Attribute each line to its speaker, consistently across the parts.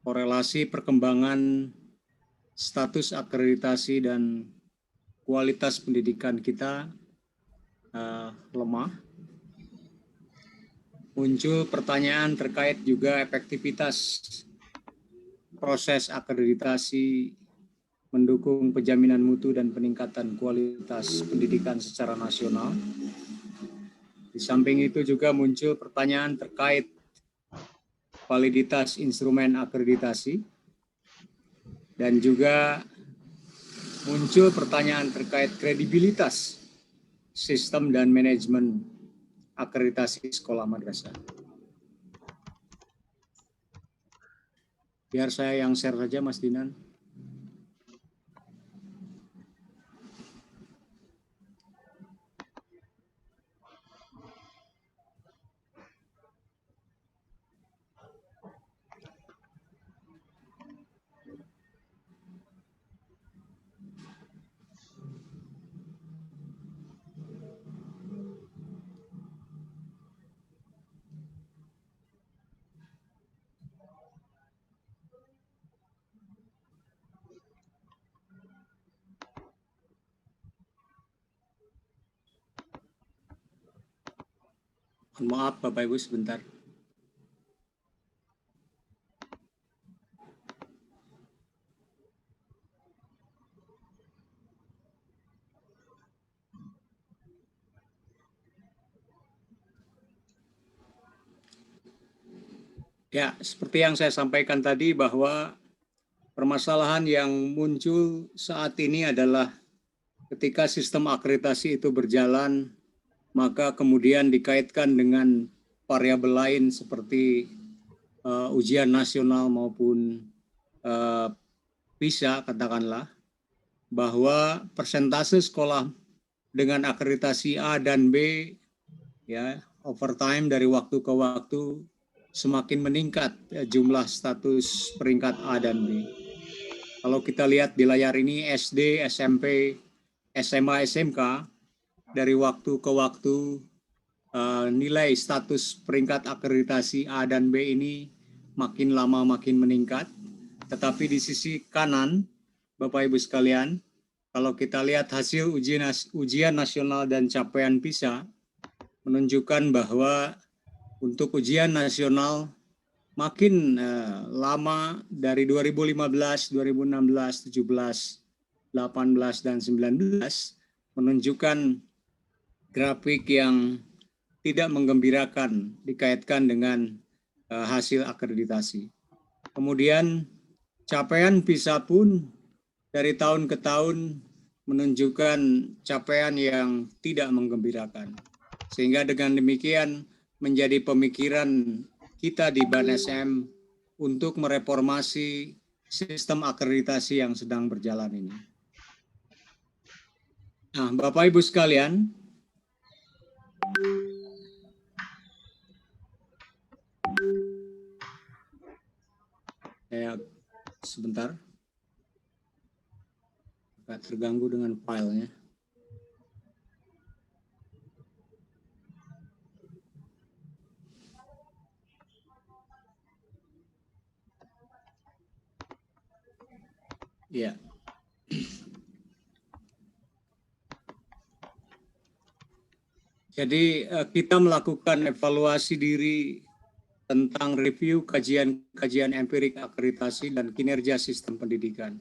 Speaker 1: korelasi perkembangan status akreditasi dan kualitas pendidikan kita lemah. Muncul pertanyaan terkait juga efektivitas proses akreditasi mendukung penjaminan mutu dan peningkatan kualitas pendidikan secara nasional. Di samping itu juga muncul pertanyaan terkait validitas instrumen akreditasi dan juga muncul pertanyaan terkait kredibilitas sistem dan manajemen akreditasi sekolah madrasah. Biar saya yang share saja, Mas Dinan. Maaf Bapak Ibu sebentar. Ya, seperti yang saya sampaikan tadi bahwa permasalahan yang muncul saat ini adalah ketika sistem akreditasi itu berjalan, maka kemudian dikaitkan dengan variabel lain seperti ujian nasional maupun PISA katakanlah, bahwa persentase sekolah dengan akreditasi A dan B ya overtime dari waktu ke waktu semakin meningkat jumlah status peringkat A dan B. Kalau kita lihat di layar ini SD, SMP, SMA, SMK dari waktu ke waktu nilai status peringkat akreditasi A dan B ini makin lama makin meningkat. Tetapi di sisi kanan, Bapak Ibu sekalian, kalau kita lihat hasil ujian nasional dan capaian PISA, menunjukkan bahwa untuk ujian nasional makin lama dari 2015, 2016, 17, 18, dan 19 menunjukkan grafik yang tidak menggembirakan dikaitkan dengan hasil akreditasi. Kemudian capaian PISA pun dari tahun ke tahun menunjukkan capaian yang tidak menggembirakan. Sehingga dengan demikian menjadi pemikiran kita di BANSM untuk mereformasi sistem akreditasi yang sedang berjalan ini. Nah, Bapak Ibu sekalian, sebentar, agak terganggu dengan filenya. Ya. Jadi kita melakukan evaluasi diri tentang review kajian empirik akreditasi dan kinerja sistem pendidikan.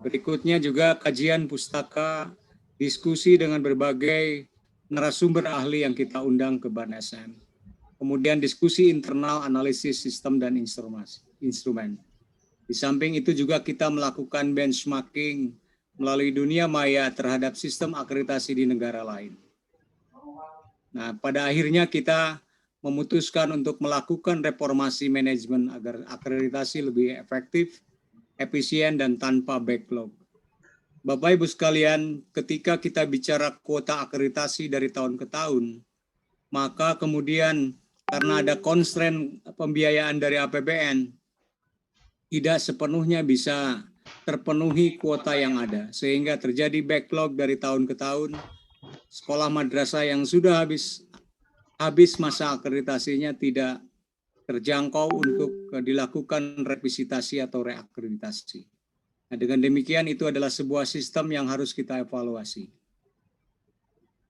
Speaker 1: Berikutnya juga kajian pustaka, diskusi dengan berbagai narasumber ahli yang kita undang ke BANSM. Kemudian diskusi internal, analisis sistem dan instrumen. Di samping itu juga kita melakukan benchmarking melalui dunia maya terhadap sistem akreditasi di negara lain. Nah, pada akhirnya kita memutuskan untuk melakukan reformasi manajemen agar akreditasi lebih efektif, efisien, dan tanpa backlog. Bapak Ibu sekalian, ketika kita bicara kuota akreditasi dari tahun ke tahun, maka kemudian karena ada constraint pembiayaan dari APBN, tidak sepenuhnya bisa terpenuhi kuota yang ada, sehingga terjadi backlog dari tahun ke tahun. Sekolah madrasah yang sudah habis masa akreditasinya tidak terjangkau untuk dilakukan revisitasi atau reakreditasi. Nah, dengan demikian itu adalah sebuah sistem yang harus kita evaluasi.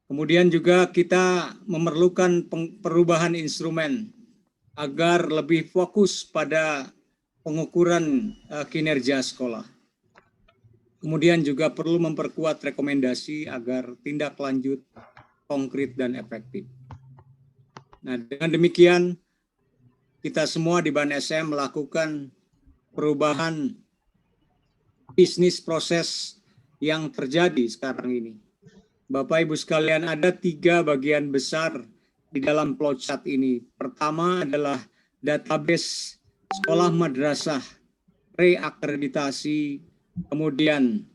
Speaker 1: Kemudian juga kita memerlukan perubahan instrumen agar lebih fokus pada pengukuran kinerja sekolah. Kemudian juga perlu memperkuat rekomendasi agar tindak lanjut konkret dan efektif. Nah, dengan demikian kita semua di BAN SM melakukan perubahan bisnis proses yang terjadi sekarang ini. Bapak Ibu sekalian, ada 3 bagian besar di dalam flowchart ini. Pertama adalah database sekolah madrasah reakreditasi, kemudian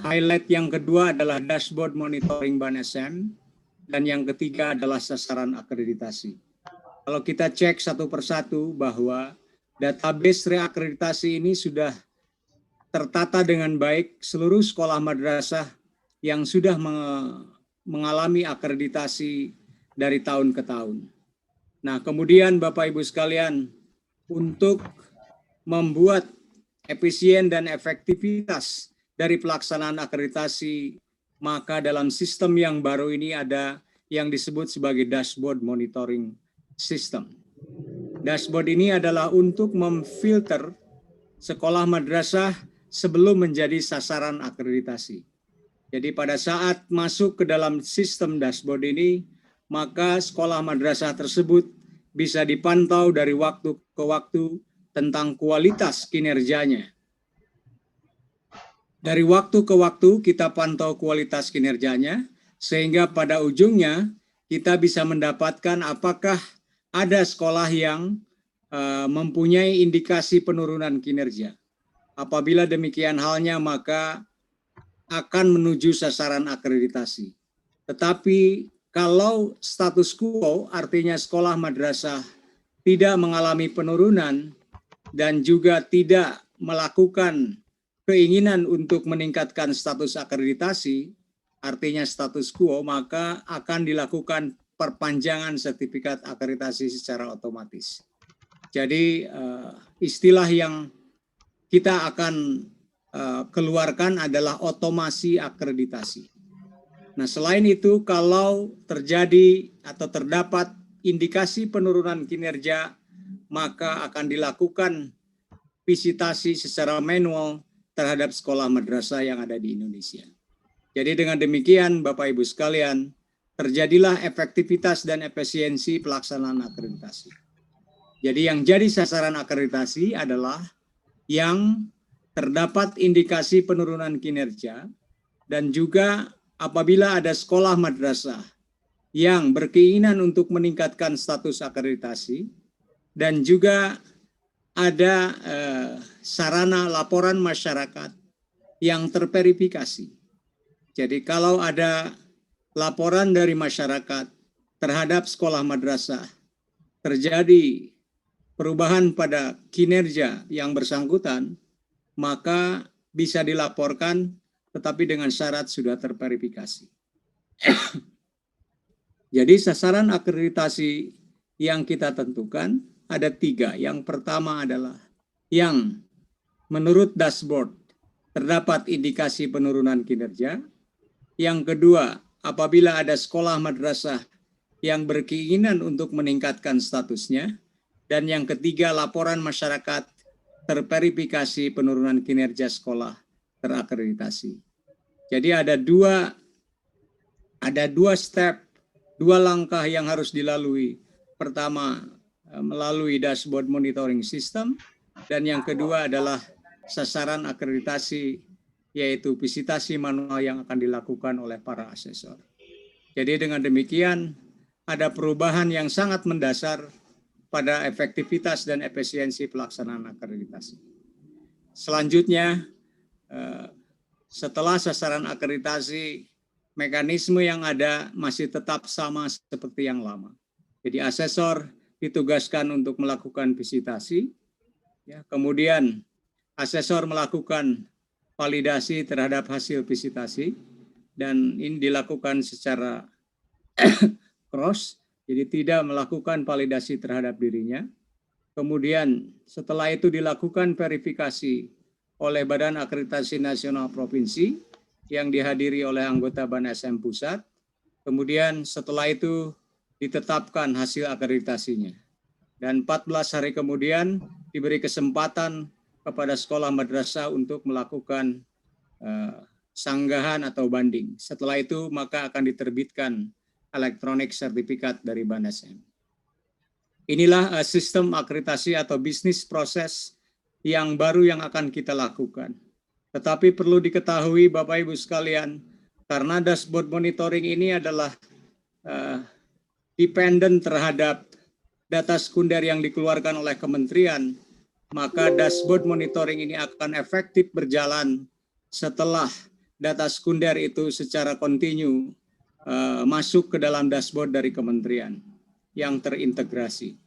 Speaker 1: highlight yang kedua adalah dashboard monitoring BAN SM, dan yang ketiga adalah sasaran akreditasi. Kalau kita cek satu persatu bahwa database reakreditasi ini sudah tertata dengan baik, seluruh sekolah madrasah yang sudah mengalami akreditasi dari tahun ke tahun. Nah, kemudian Bapak Ibu sekalian, untuk membuat efisien dan efektivitas dari pelaksanaan akreditasi, maka dalam sistem yang baru ini ada yang disebut sebagai dashboard monitoring system. Dashboard ini adalah untuk memfilter sekolah madrasah sebelum menjadi sasaran akreditasi. Jadi pada saat masuk ke dalam sistem dashboard ini, maka sekolah madrasah tersebut bisa dipantau dari waktu ke waktu tentang kualitas kinerjanya. Dari waktu ke waktu kita pantau kualitas kinerjanya, sehingga pada ujungnya kita bisa mendapatkan apakah ada sekolah yang mempunyai indikasi penurunan kinerja. Apabila demikian halnya, maka akan menuju sasaran akreditasi. Tetapi kalau status quo, artinya sekolah madrasah tidak mengalami penurunan dan juga tidak melakukan keinginan untuk meningkatkan status akreditasi, artinya status quo, maka akan dilakukan perpanjangan sertifikat akreditasi secara otomatis. Jadi istilah yang kita akan keluarkan adalah otomasi akreditasi. Nah, selain itu, kalau terjadi atau terdapat indikasi penurunan kinerja, maka akan dilakukan visitasi secara manual terhadap sekolah madrasah yang ada di Indonesia. Jadi dengan demikian, Bapak Ibu sekalian, terjadilah efektivitas dan efisiensi pelaksanaan akreditasi. Jadi yang jadi sasaran akreditasi adalah yang terdapat indikasi penurunan kinerja, dan juga apabila ada sekolah madrasah yang berkeinginan untuk meningkatkan status akreditasi, dan juga ada sarana laporan masyarakat yang terverifikasi. Jadi kalau ada laporan dari masyarakat terhadap sekolah madrasah, terjadi perubahan pada kinerja yang bersangkutan, maka bisa dilaporkan, tetapi dengan syarat sudah terverifikasi. Jadi sasaran akreditasi yang kita tentukan ada 3. Yang pertama adalah yang menurut dashboard terdapat indikasi penurunan kinerja. Yang kedua, apabila ada sekolah madrasah yang berkeinginan untuk meningkatkan statusnya. Dan yang ketiga, laporan masyarakat terverifikasi penurunan kinerja sekolah terakreditasi. Jadi ada dua step, 2 langkah yang harus dilalui. Pertama, melalui dashboard monitoring system, dan yang kedua adalah sasaran akreditasi, yaitu visitasi manual yang akan dilakukan oleh para asesor. Jadi dengan demikian, ada perubahan yang sangat mendasar pada efektivitas dan efisiensi pelaksanaan akreditasi. Selanjutnya, setelah sasaran akreditasi, mekanisme yang ada masih tetap sama seperti yang lama. Jadi asesor ditugaskan untuk melakukan visitasi, ya, kemudian asesor melakukan validasi terhadap hasil visitasi, dan ini dilakukan secara cross. Jadi tidak melakukan validasi terhadap dirinya. kemudian setelah itu dilakukan verifikasi oleh Badan Akreditasi Nasional Provinsi yang dihadiri oleh anggota BANSM Pusat, kemudian setelah itu ditetapkan hasil akreditasinya. Dan 14 hari kemudian diberi kesempatan kepada sekolah madrasah untuk melakukan sanggahan atau banding. Setelah itu maka akan diterbitkan elektronik sertifikat dari BANSM. Inilah sistem akreditasi atau bisnis proses yang baru yang akan kita lakukan. Tetapi perlu diketahui Bapak Ibu sekalian, karena dashboard monitoring ini adalah dependent terhadap data sekunder yang dikeluarkan oleh kementerian, maka dashboard monitoring ini akan efektif berjalan setelah data sekunder itu secara kontinu masuk ke dalam dashboard dari kementerian yang terintegrasi.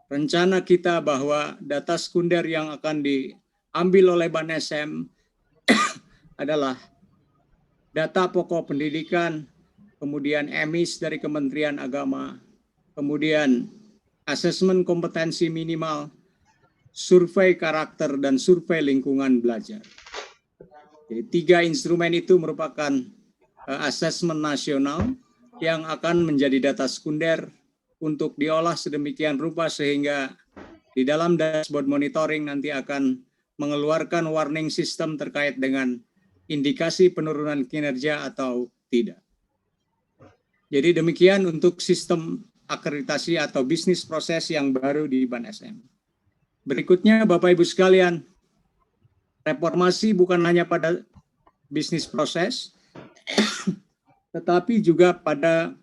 Speaker 1: Rencana kita bahwa data sekunder yang akan diambil oleh BANSM adalah data pokok pendidikan, kemudian EMIS dari Kementerian Agama, kemudian asesmen kompetensi minimal, survei karakter, dan survei lingkungan belajar. Jadi 3 instrumen itu merupakan asesmen nasional yang akan menjadi data sekunder untuk diolah sedemikian rupa sehingga di dalam dashboard monitoring nanti akan mengeluarkan warning system terkait dengan indikasi penurunan kinerja atau tidak. Jadi demikian untuk sistem akreditasi atau bisnis proses yang baru di BANSM. Berikutnya Bapak Ibu sekalian, reformasi bukan hanya pada bisnis proses, tetapi juga pada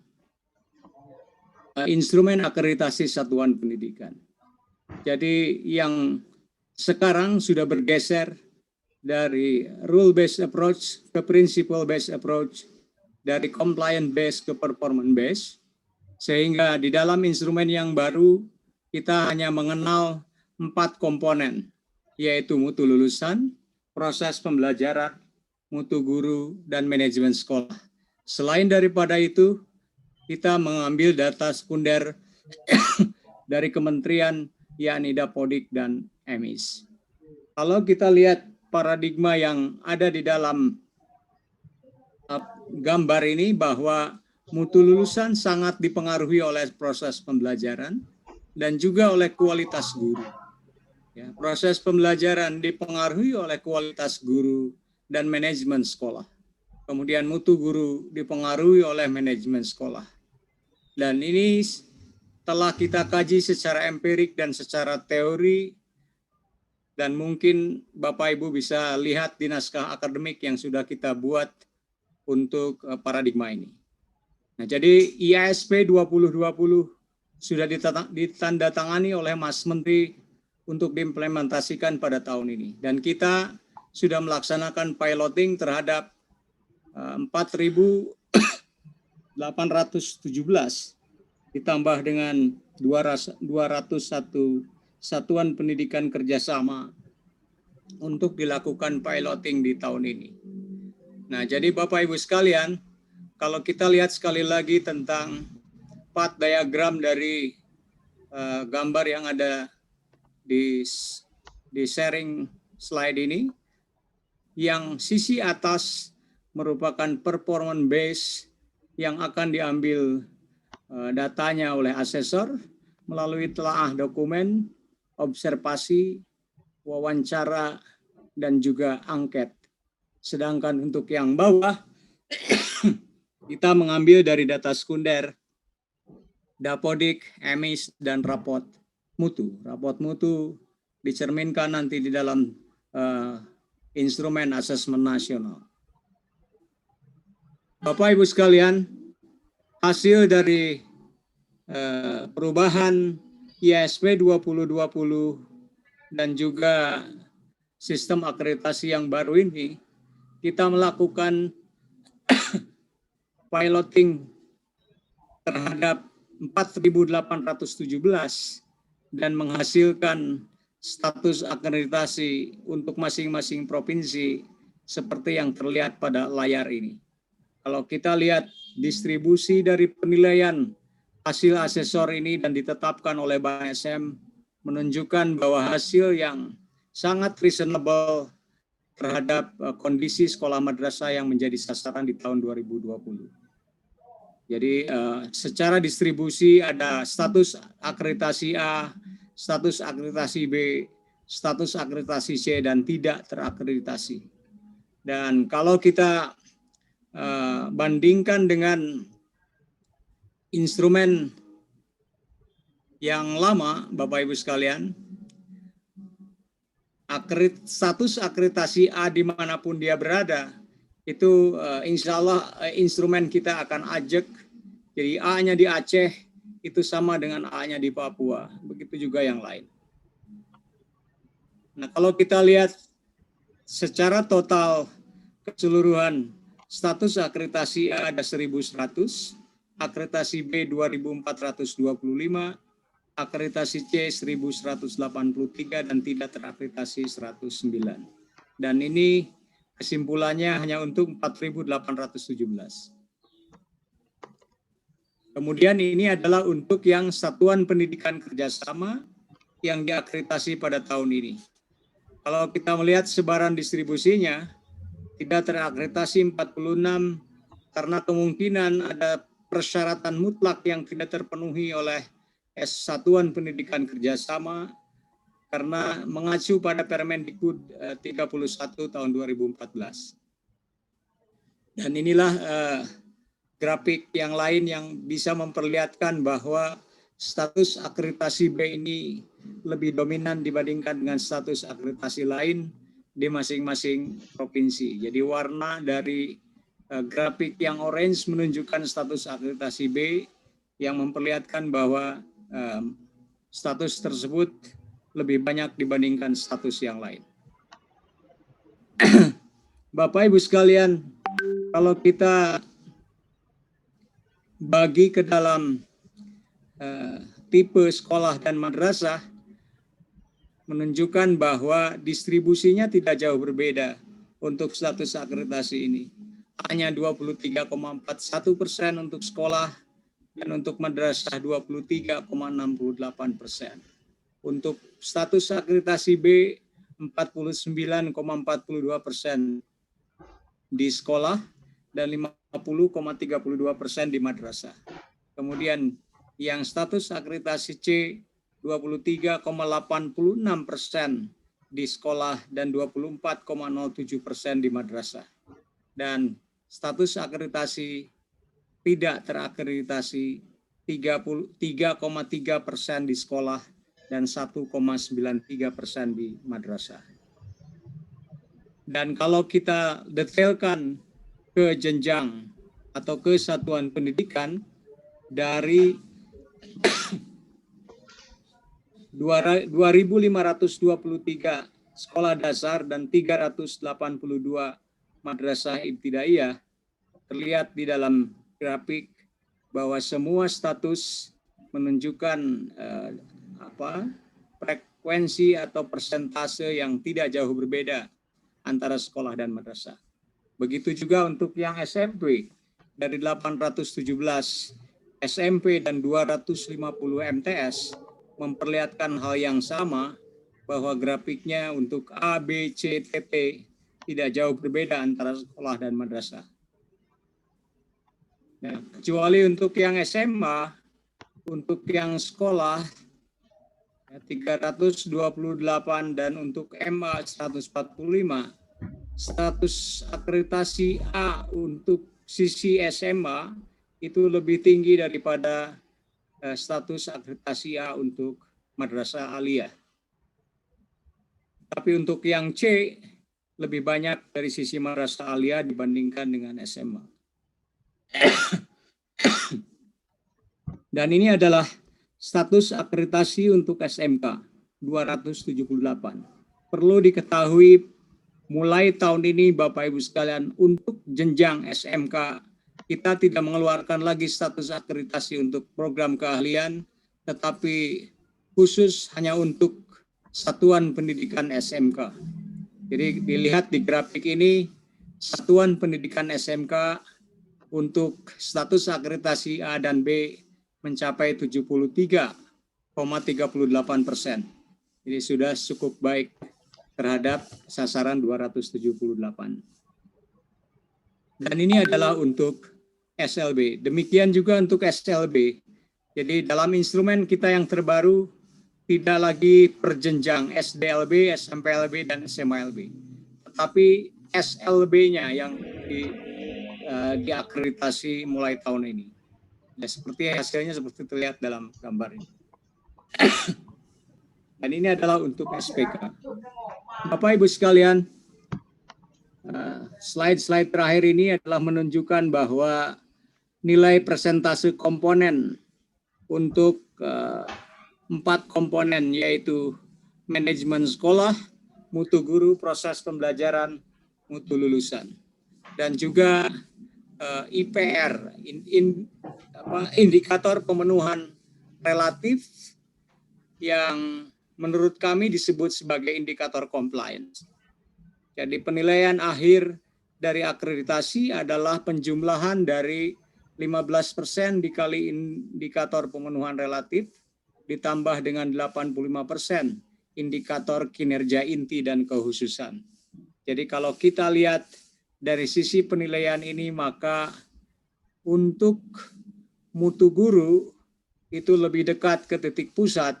Speaker 1: instrumen akreditasi satuan pendidikan. Jadi yang sekarang sudah bergeser dari rule-based approach ke principle-based approach, dari compliant-based ke performance-based, sehingga di dalam instrumen yang baru kita hanya mengenal 4 komponen, yaitu mutu lulusan, proses pembelajaran, mutu guru, dan manajemen sekolah. Selain daripada itu, kita mengambil data sekunder dari kementerian, yakni Dapodik dan EMIS. Kalau kita lihat paradigma yang ada di dalam gambar ini, bahwa mutu lulusan sangat dipengaruhi oleh proses pembelajaran dan juga oleh kualitas guru. Ya, proses pembelajaran dipengaruhi oleh kualitas guru dan manajemen sekolah. Kemudian mutu guru dipengaruhi oleh manajemen sekolah. Dan ini telah kita kaji secara empirik dan secara teori, dan mungkin Bapak Ibu bisa lihat di naskah akademik yang sudah kita buat untuk paradigma ini. Nah, jadi IASP 2020 sudah ditandatangani oleh Mas Menteri untuk diimplementasikan pada tahun ini. Dan kita sudah melaksanakan piloting terhadap 4.817 ditambah dengan 201 satuan pendidikan kerjasama untuk dilakukan piloting di tahun ini. Nah, jadi Bapak Ibu sekalian, kalau kita lihat sekali lagi tentang path diagram dari gambar yang ada di sharing slide ini, yang sisi atas merupakan performance base yang akan diambil datanya oleh asesor melalui telaah dokumen, observasi, wawancara, dan juga angket. Sedangkan untuk yang bawah, kita mengambil dari data sekunder, Dapodik, EMIS, dan rapot mutu. Rapot mutu dicerminkan nanti di dalam instrumen asesmen nasional. Bapak Ibu sekalian, hasil dari perubahan IASP 2020 dan juga sistem akreditasi yang baru ini, kita melakukan piloting terhadap 4.817 dan menghasilkan status akreditasi untuk masing-masing provinsi seperti yang terlihat pada layar ini. Kalau kita lihat distribusi dari penilaian hasil asesor ini dan ditetapkan oleh Bank SM menunjukkan bahwa hasil yang sangat reasonable terhadap kondisi sekolah madrasah yang menjadi sasaran di tahun 2020. Jadi secara distribusi ada status akreditasi A, status akreditasi B, status akreditasi C, dan tidak terakreditasi. Dan kalau kita bandingkan dengan instrumen yang lama, Bapak Ibu sekalian, status akreditasi A dimanapun dia berada, itu insya Allah instrumen kita akan ajak. Jadi A-nya di Aceh itu sama dengan A-nya di Papua, begitu juga yang lain. Nah, kalau kita lihat secara total keseluruhan status akreditasi A ada 1.100, akreditasi B 2.425, akreditasi C 1.183, dan tidak terakreditasi 109. Dan ini kesimpulannya hanya untuk 4.817. Kemudian ini adalah untuk yang satuan pendidikan kerjasama yang diakreditasi pada tahun ini. Kalau kita melihat sebaran distribusinya, tidak terakreditasi 46 karena kemungkinan ada persyaratan mutlak yang tidak terpenuhi oleh Satuan Pendidikan Kerjasama karena mengacu pada Permendikbud 31 tahun 2014. Dan inilah grafik yang lain yang bisa memperlihatkan bahwa status akreditasi B ini lebih dominan dibandingkan dengan status akreditasi lain di masing-masing provinsi. Jadi warna dari grafik yang orange menunjukkan status akreditasi B yang memperlihatkan bahwa status tersebut lebih banyak dibandingkan status yang lain. Bapak Ibu sekalian, kalau kita bagi ke dalam tipe sekolah dan madrasah, menunjukkan bahwa distribusinya tidak jauh berbeda untuk status akreditasi ini. Hanya 23,41% untuk sekolah dan untuk madrasah 23,68%. Untuk status akreditasi B 49,42% di sekolah dan 50,32% di madrasah. Kemudian yang status akreditasi C 23,86% di sekolah dan 24,07% di madrasah. Dan status akreditasi tidak terakreditasi 3,3% di sekolah dan 1,93% di madrasah. Dan kalau kita detailkan ke jenjang atau ke satuan pendidikan, dari 2.523 sekolah dasar dan 382 madrasah ibtidaiyah, terlihat di dalam grafik bahwa semua status menunjukkan frekuensi atau persentase yang tidak jauh berbeda antara sekolah dan madrasah. Begitu juga untuk yang SMP, dari 817 SMP dan 250 MTS memperlihatkan hal yang sama, bahwa grafiknya untuk A, B, C, TP tidak jauh berbeda antara sekolah dan madrasah. Nah, kecuali untuk yang SMA, untuk yang sekolah 328 dan untuk MA 145, status akreditasi A untuk sisi SMA itu lebih tinggi daripada status akreditasi A untuk madrasah aliyah. Tapi untuk yang C lebih banyak dari sisi madrasah aliyah dibandingkan dengan SMA. Dan ini adalah status akreditasi untuk SMK 278. Perlu diketahui mulai tahun ini Bapak Ibu sekalian, untuk jenjang SMK kita tidak mengeluarkan lagi status akreditasi untuk program keahlian, tetapi khusus hanya untuk satuan pendidikan SMK. Jadi dilihat di grafik ini, satuan pendidikan SMK untuk status akreditasi A dan B mencapai 73,38%. Jadi sudah cukup baik terhadap sasaran 278. Dan ini adalah untuk SLB. Demikian juga untuk SLB. Jadi dalam instrumen kita yang terbaru tidak lagi perjenjang SDLB, SMPLB, dan SMALB. Tetapi SLB-nya yang diakreditasi mulai tahun ini. Ya, seperti hasilnya seperti terlihat dalam gambar ini. Dan ini adalah untuk SPK. Bapak Ibu sekalian, slide-slide terakhir ini adalah menunjukkan bahwa nilai persentase komponen untuk 4 komponen, yaitu manajemen sekolah, mutu guru, proses pembelajaran, mutu lulusan, dan juga IPR, indikator pemenuhan relatif yang menurut kami disebut sebagai indikator compliance. Jadi penilaian akhir dari akreditasi adalah penjumlahan dari 15% dikali indikator pemenuhan relatif ditambah dengan 85% indikator kinerja inti dan kehususan. Jadi kalau kita lihat dari sisi penilaian ini, maka untuk mutu guru itu lebih dekat ke titik pusat,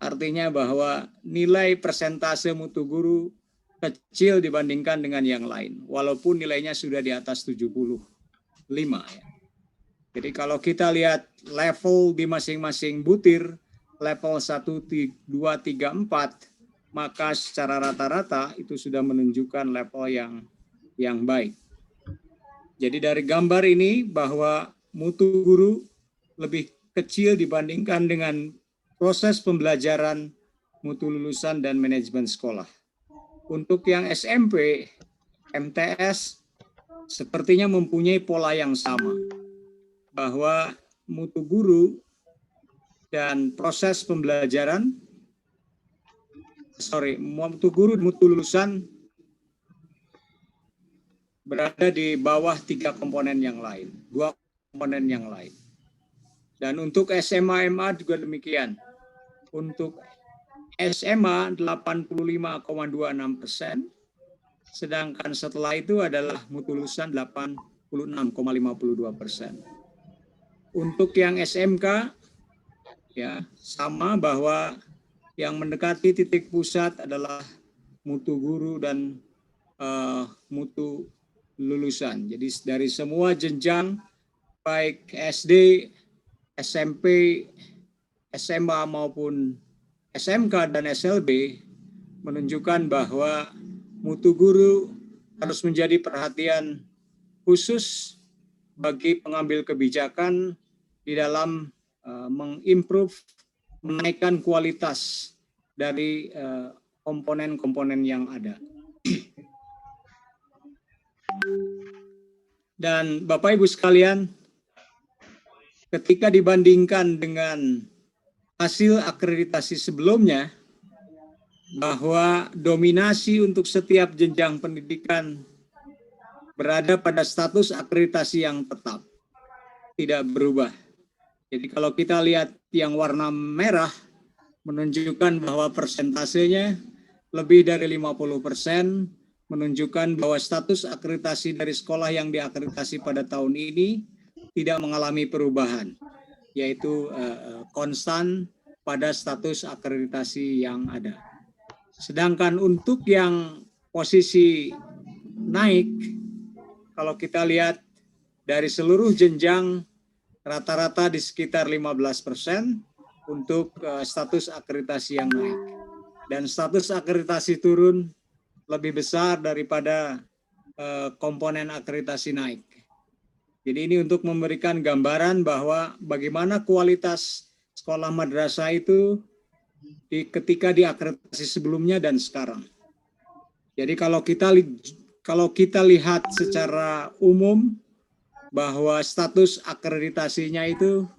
Speaker 1: artinya bahwa nilai persentase mutu guru kecil dibandingkan dengan yang lain, walaupun nilainya sudah di atas 75. Ya. Jadi kalau kita lihat level di masing-masing butir, level 1, 2, 3, 4, maka secara rata-rata itu sudah menunjukkan level yang baik. Jadi dari gambar ini bahwa mutu guru lebih kecil dibandingkan dengan proses pembelajaran, mutu lulusan, dan manajemen sekolah. Untuk yang SMP, MTS sepertinya mempunyai pola yang sama, bahwa mutu guru dan proses pembelajaran, mutu guru dan mutu lulusan berada di bawah 3 komponen yang lain, 2 komponen yang lain. Dan untuk SMA MA juga demikian. Untuk SMA 85,26%, sedangkan setelah itu adalah mutu lulusan 86,52%. Untuk yang SMK ya sama, bahwa yang mendekati titik pusat adalah mutu guru dan mutu lulusan. Jadi dari semua jenjang baik SD, SMP, SMA maupun SMK dan SLB menunjukkan bahwa mutu guru harus menjadi perhatian khusus bagi pengambil kebijakan di dalam mengimprove, menaikkan kualitas dari komponen-komponen yang ada. Dan Bapak Ibu sekalian, ketika dibandingkan dengan hasil akreditasi sebelumnya, bahwa dominasi untuk setiap jenjang pendidikan berada pada status akreditasi yang tetap, tidak berubah. Jadi kalau kita lihat yang warna merah, menunjukkan bahwa persentasenya lebih dari 50%, menunjukkan bahwa status akreditasi dari sekolah yang diakreditasi pada tahun ini tidak mengalami perubahan, yaitu konstan pada status akreditasi yang ada. Sedangkan untuk yang posisi naik, kalau kita lihat dari seluruh jenjang rata-rata di sekitar 15% untuk status akreditasi yang naik. Dan status akreditasi turun lebih besar daripada komponen akreditasi naik. Jadi ini untuk memberikan gambaran bahwa bagaimana kualitas sekolah madrasah itu ketika diakreditasi sebelumnya dan sekarang. Jadi kalau kita lihat secara umum bahwa status akreditasinya itu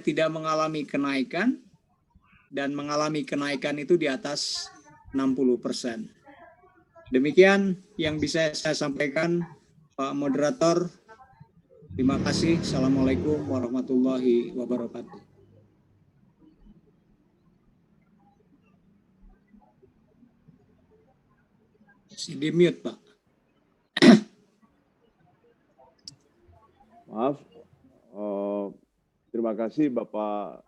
Speaker 1: tidak mengalami kenaikan, dan mengalami kenaikan itu di atas 60%. Demikian yang bisa saya sampaikan, Pak Moderator. Terima kasih. Assalamualaikum warahmatullahi wabarakatuh. Masih di mute, Pak.
Speaker 2: Maaf. Terima kasih Bapak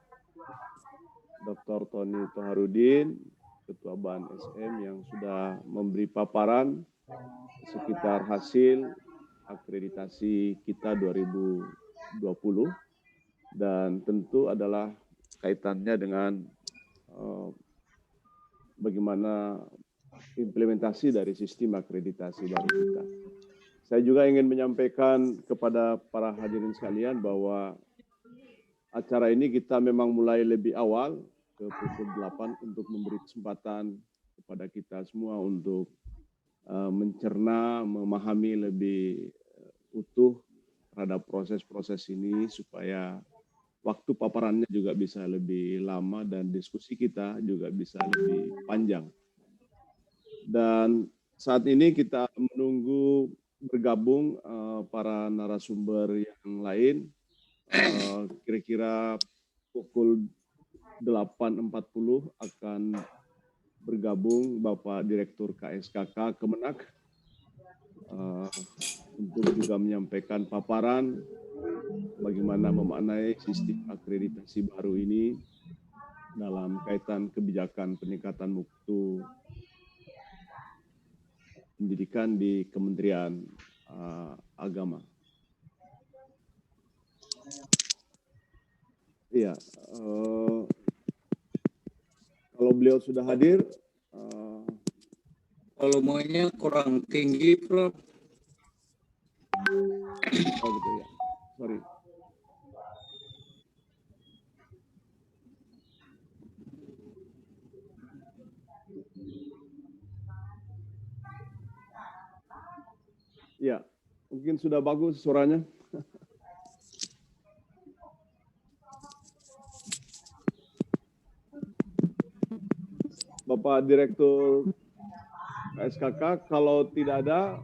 Speaker 2: Dr. Tony Toharudin, Ketua BAN SM yang sudah memberi paparan sekitar hasil akreditasi kita 2020 dan tentu adalah kaitannya dengan bagaimana implementasi dari sistem akreditasi baru kita. Saya juga ingin menyampaikan kepada para hadirin sekalian bahwa acara ini kita memang mulai lebih awal ke pukul 8 untuk memberi kesempatan kepada kita semua untuk mencerna, memahami lebih utuh terhadap proses-proses ini supaya waktu paparannya juga bisa lebih lama dan diskusi kita juga bisa lebih panjang. Dan saat ini kita menunggu bergabung para narasumber yang lain. Kira-kira pukul 8.40 akan bergabung Bapak Direktur KSKK Kemenak untuk juga menyampaikan paparan bagaimana memaknai sistem akreditasi baru ini dalam kaitan kebijakan peningkatan mutu pendidikan di Kementerian Agama. Iya, kalau beliau sudah hadir,
Speaker 1: Volumenya kurang tinggi, Prof.
Speaker 2: Oh gitu ya, sorry. Ya, mungkin sudah bagus suaranya. Bapak Direktur KSKK, kalau tidak ada,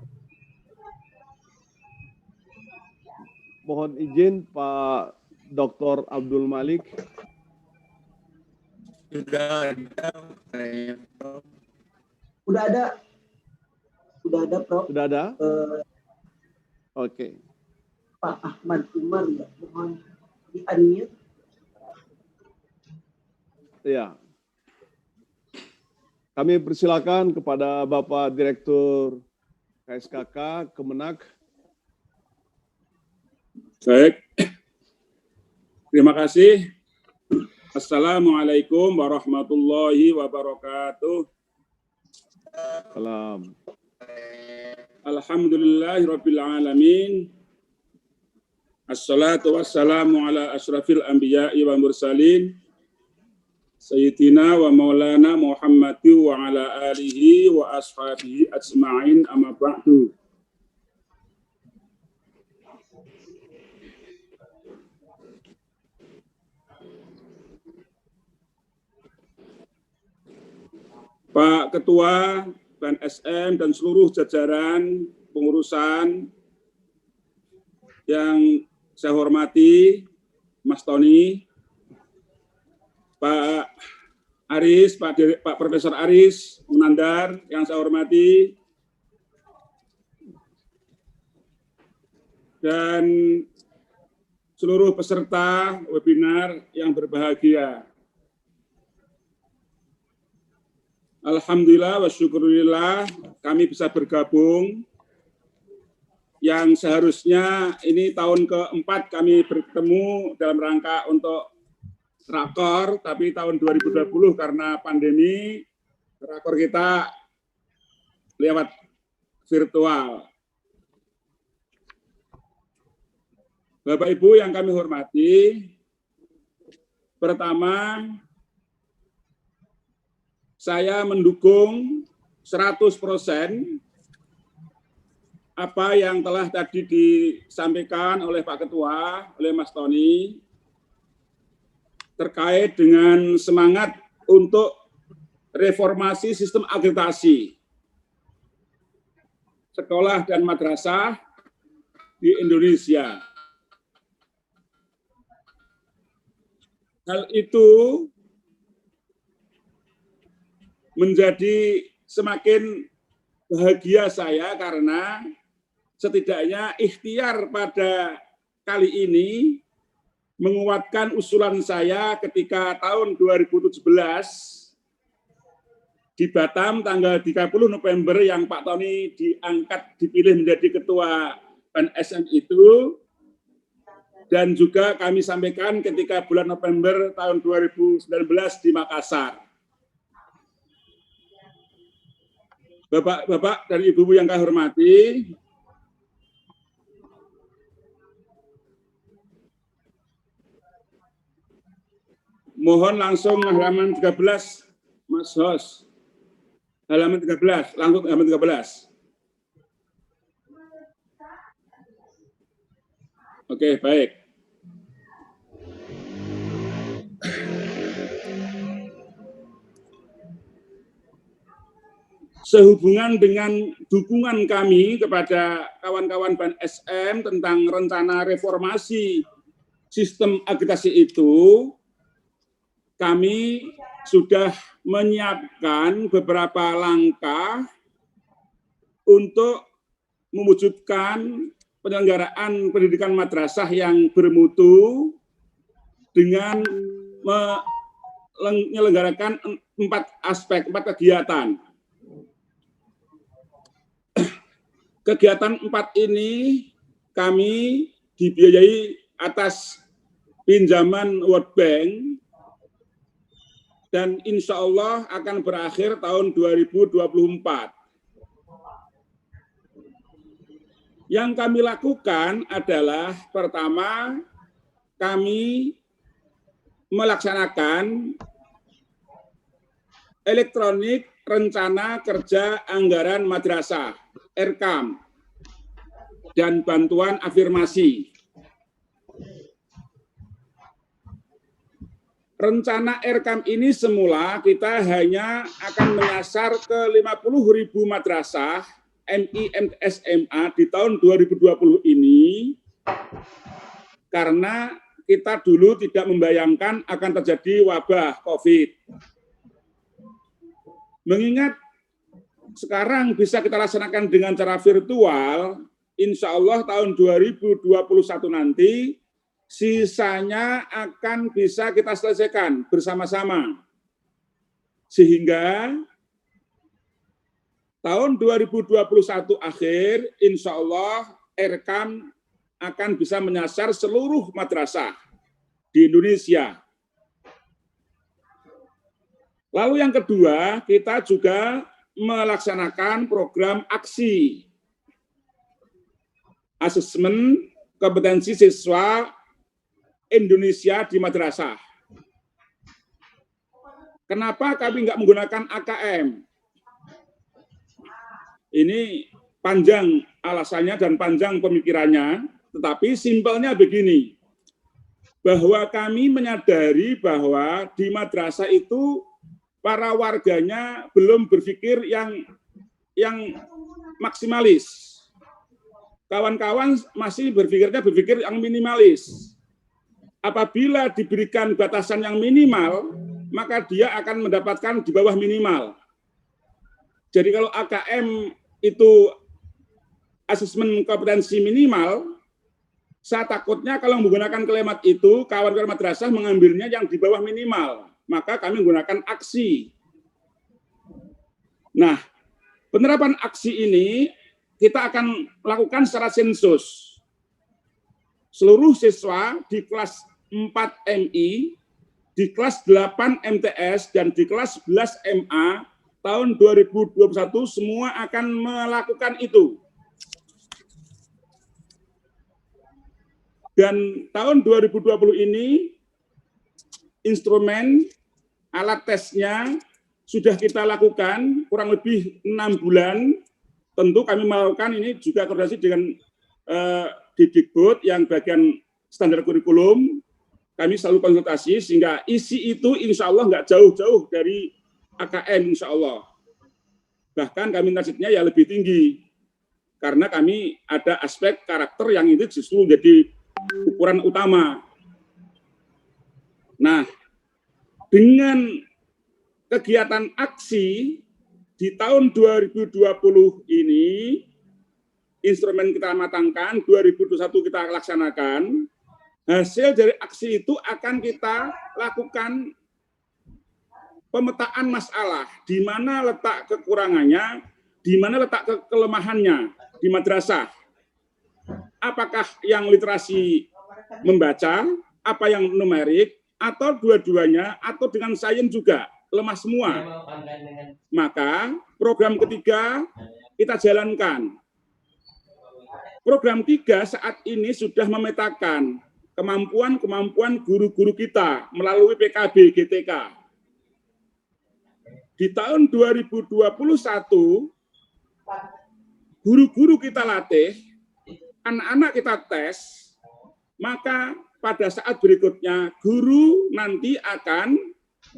Speaker 2: mohon izin Pak Dr. Abdul Malik.
Speaker 1: Sudah ada, Prof.
Speaker 3: Sudah ada, Prof.
Speaker 2: Sudah ada? Oke.
Speaker 3: Pak Ahmad Umar, ya, mohon di-unmute.
Speaker 2: Ya. Kami persilakan kepada Bapak Direktur KSKK Kemenak.
Speaker 4: Baik. Terima kasih. Assalamualaikum warahmatullahi wabarakatuh.
Speaker 2: Salam.
Speaker 4: Alhamdulillahirabbil alamin. Assalatu wassalamu ala asyrafil anbiya'i wa mursalin. Sayyidina wa maulana Muhammadi wa ala alihi wa ashabihi ajma'in amma ba'du. Pak Ketua BAN SM dan seluruh jajaran pengurusan yang saya hormati, Mas Tony, Pak Aris, Pak Profesor Aris Munandar yang saya hormati, dan seluruh peserta webinar yang berbahagia. Alhamdulillah wa syukurillah kami bisa bergabung yang seharusnya ini tahun keempat kami bertemu dalam rangka untuk rakor, tapi tahun 2020 karena pandemi rakor kita lewat virtual. Bapak Ibu yang kami hormati, pertama saya mendukung 100% apa yang telah tadi disampaikan oleh Pak Ketua, oleh Mas Tony, terkait dengan semangat untuk reformasi sistem akreditasi sekolah dan madrasah di Indonesia. Hal itu menjadi semakin bahagia saya karena setidaknya ikhtiar pada kali ini menguatkan usulan saya ketika tahun 2017 di Batam tanggal 30 November yang Pak Tony dipilih menjadi ketua PNSM itu, dan juga kami sampaikan ketika bulan November tahun 2019 di Makassar. Bapak-bapak dan ibu-ibu yang kami hormati, mohon langsung halaman 13, Mas Hos. Halaman 13, langsung halaman 13. Oke, baik. Sehubungan dengan dukungan kami kepada kawan-kawan PNSM tentang rencana reformasi sistem akreditasi itu, kami sudah menyiapkan beberapa langkah untuk mewujudkan penyelenggaraan pendidikan madrasah yang bermutu dengan menyelenggarakan 4 kegiatan. Kegiatan 4 ini kami dibiayai atas pinjaman World Bank dan insya Allah akan berakhir tahun 2024. Yang kami lakukan adalah pertama, kami melaksanakan elektronik rencana kerja anggaran madrasah, RKAM, dan bantuan afirmasi. Rencana RKAM ini semula kita hanya akan menyasar ke 50.000 madrasah MI SMA di tahun 2020 ini, karena kita dulu tidak membayangkan akan terjadi wabah COVID. Mengingat sekarang bisa kita laksanakan dengan cara virtual, insya Allah tahun 2021 nanti sisanya akan bisa kita selesaikan bersama-sama. Sehingga tahun 2021 akhir, insya Allah RKAM akan bisa menyasar seluruh madrasah di Indonesia. Lalu yang kedua, kita juga melaksanakan program aksi asesmen kompetensi siswa Indonesia di madrasah. Kenapa kami nggak menggunakan AKM? Ini panjang alasannya dan panjang pemikirannya, tetapi simpelnya begini, bahwa kami menyadari bahwa di madrasah itu para warganya belum berpikir yang maksimalis. Kawan-kawan masih berpikir yang minimalis. Apabila diberikan batasan yang minimal, maka dia akan mendapatkan di bawah minimal. Jadi kalau AKM itu asesmen kompetensi minimal, saya takutnya kalau menggunakan kalimat itu, kawan-kawan madrasah mengambilnya yang di bawah minimal. Maka kami menggunakan aksi. Nah, penerapan aksi ini kita akan lakukan secara sensus. Seluruh siswa di kelas 4 MI, di kelas 8 MTS, dan di kelas 11 MA tahun 2021 semua akan melakukan itu. Dan tahun 2020 ini instrumen alat tesnya sudah kita lakukan kurang lebih 6 bulan. Tentu kami melakukan ini juga koordinasi dengan Dikbud yang bagian standar kurikulum. Kami selalu konsultasi sehingga isi itu insya Allah nggak jauh-jauh dari AKM insya Allah. Bahkan kami targetnya ya lebih tinggi. Karena kami ada aspek karakter yang itu justru menjadi ukuran utama. Nah, dengan kegiatan aksi di tahun 2020 ini, instrumen kita matangkan, 2021 kita laksanakan, hasil dari aksi itu akan kita lakukan pemetaan masalah, di mana letak kekurangannya, di mana letak kelemahannya di madrasah. Apakah yang literasi membaca, apa yang numerik, atau dua-duanya, atau dengan sains juga, lemah semua. Maka program ketiga kita jalankan. Program 3 saat ini sudah memetakan kemampuan-kemampuan guru-guru kita melalui PKB GTK. Di tahun 2021, guru-guru kita latih, anak-anak kita tes, maka pada saat berikutnya guru nanti akan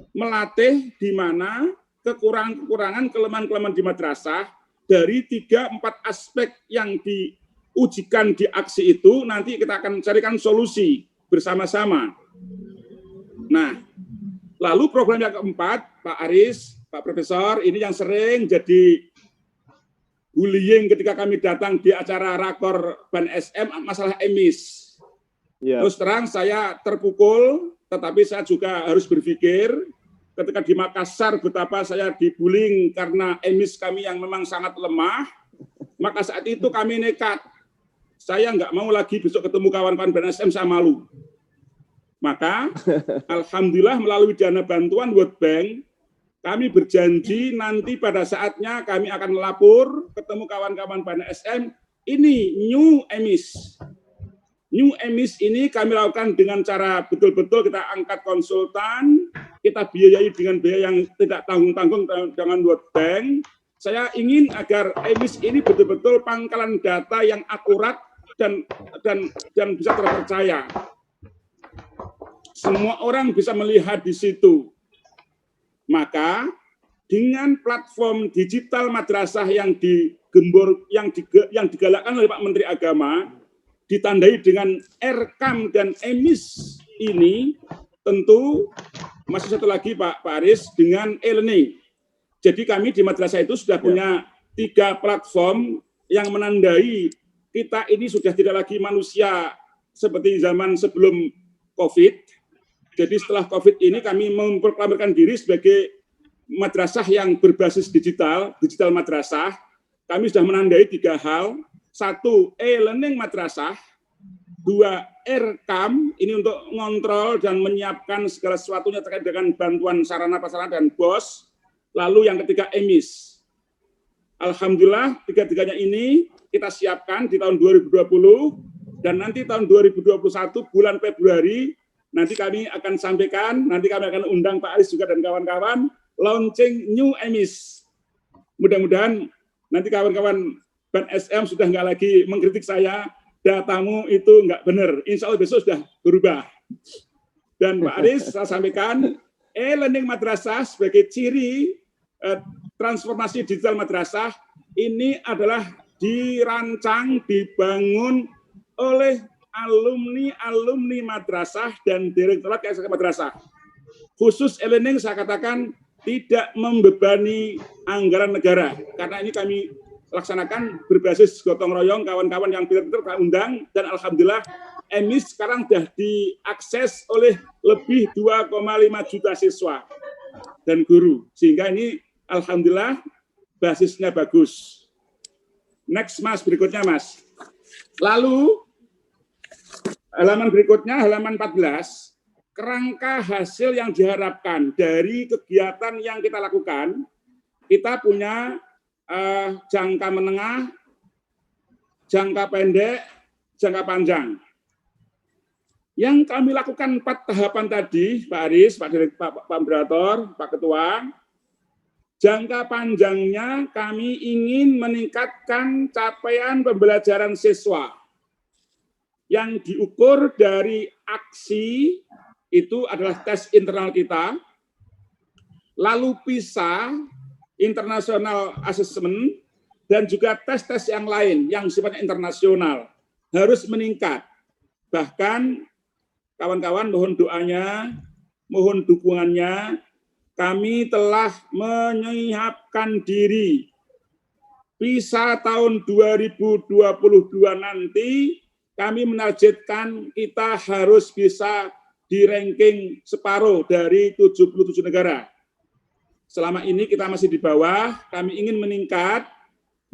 Speaker 4: melatih di mana kekurangan-kekurangan, kelemahan-kelemahan di madrasah dari 3-4 aspek yang diujikan di aksi itu, nanti kita akan carikan solusi bersama-sama. Nah, lalu program yang keempat, Pak Aris, Pak Profesor, ini yang sering jadi bullying ketika kami datang di acara rakor Ban SM, masalah emis. Ya. Terus terang saya terpukul, tetapi saya juga harus berpikir ketika di Makassar betapa saya dibullying karena emis kami yang memang sangat lemah, maka saat itu kami nekat. Saya nggak mau lagi besok ketemu kawan-kawan Ban SM, saya malu. Maka, alhamdulillah melalui dana bantuan World Bank, kami berjanji nanti pada saatnya kami akan melapor ketemu kawan-kawan Ban SM, ini new emis. New emis ini kami lakukan dengan cara betul-betul kita angkat konsultan, kita biayai dengan biaya yang tidak tanggung-tanggung dengan World Bank. Saya ingin agar emis ini betul-betul pangkalan data yang akurat dan bisa terpercaya. Semua orang bisa melihat di situ. Maka dengan platform digital madrasah yang digalakkan oleh Pak Menteri Agama, ditandai dengan RKAM dan emis ini, tentu masih satu lagi Pak Aris, dengan e-learning. Jadi kami di madrasah itu sudah punya 3 platform yang menandai kita ini sudah tidak lagi manusia seperti zaman sebelum COVID. Jadi setelah COVID ini kami memproklamirkan diri sebagai madrasah yang berbasis digital madrasah. Kami sudah menandai 3 hal. 1, e-learning madrasah. 2, RKAM, ini untuk mengontrol dan menyiapkan segala sesuatunya terkait dengan bantuan sarana prasarana dan BOS. Lalu yang ketiga, emis. Alhamdulillah, 3-tiganya ini kita siapkan di tahun 2020, dan nanti tahun 2021, bulan Februari, nanti kami akan sampaikan, nanti kami akan undang Pak Aris juga dan kawan-kawan, launching new emis. Mudah-mudahan nanti kawan-kawan Ban SM sudah nggak lagi mengkritik saya, datamu itu nggak benar. Insya Allah besok sudah berubah. Dan Pak Aris, saya sampaikan, e-learning madrasah sebagai ciri transformasi digital madrasah, ini adalah dirancang, dibangun oleh alumni madrasah dan direktorat Yayasan Madrasah. Khusus e-learning saya katakan tidak membebani anggaran negara, karena ini kami laksanakan berbasis gotong royong kawan-kawan yang pintar-pintar kami undang, dan alhamdulillah emis sekarang sudah diakses oleh lebih 2,5 juta siswa dan guru, sehingga ini alhamdulillah basisnya bagus. Next Mas, berikutnya Mas. Lalu halaman berikutnya, halaman 14, kerangka hasil yang diharapkan dari kegiatan yang kita lakukan. Kita punya jangka menengah, jangka pendek, jangka panjang. Yang kami lakukan 4 tahapan tadi, Pak Aris, Pak Moderator, Pak Ketua, jangka panjangnya kami ingin meningkatkan capaian pembelajaran siswa yang diukur dari aksi itu adalah tes internal kita, lalu PISA, International Assessment, dan juga tes-tes yang lain yang sifatnya internasional harus meningkat. Bahkan kawan-kawan mohon doanya mohon dukungannya. Kami telah menyiapkan diri bisa tahun 2022 nanti kami menargetkan kita harus bisa di ranking separuh dari 77 negara. Selama ini kita masih di bawah, kami ingin meningkat.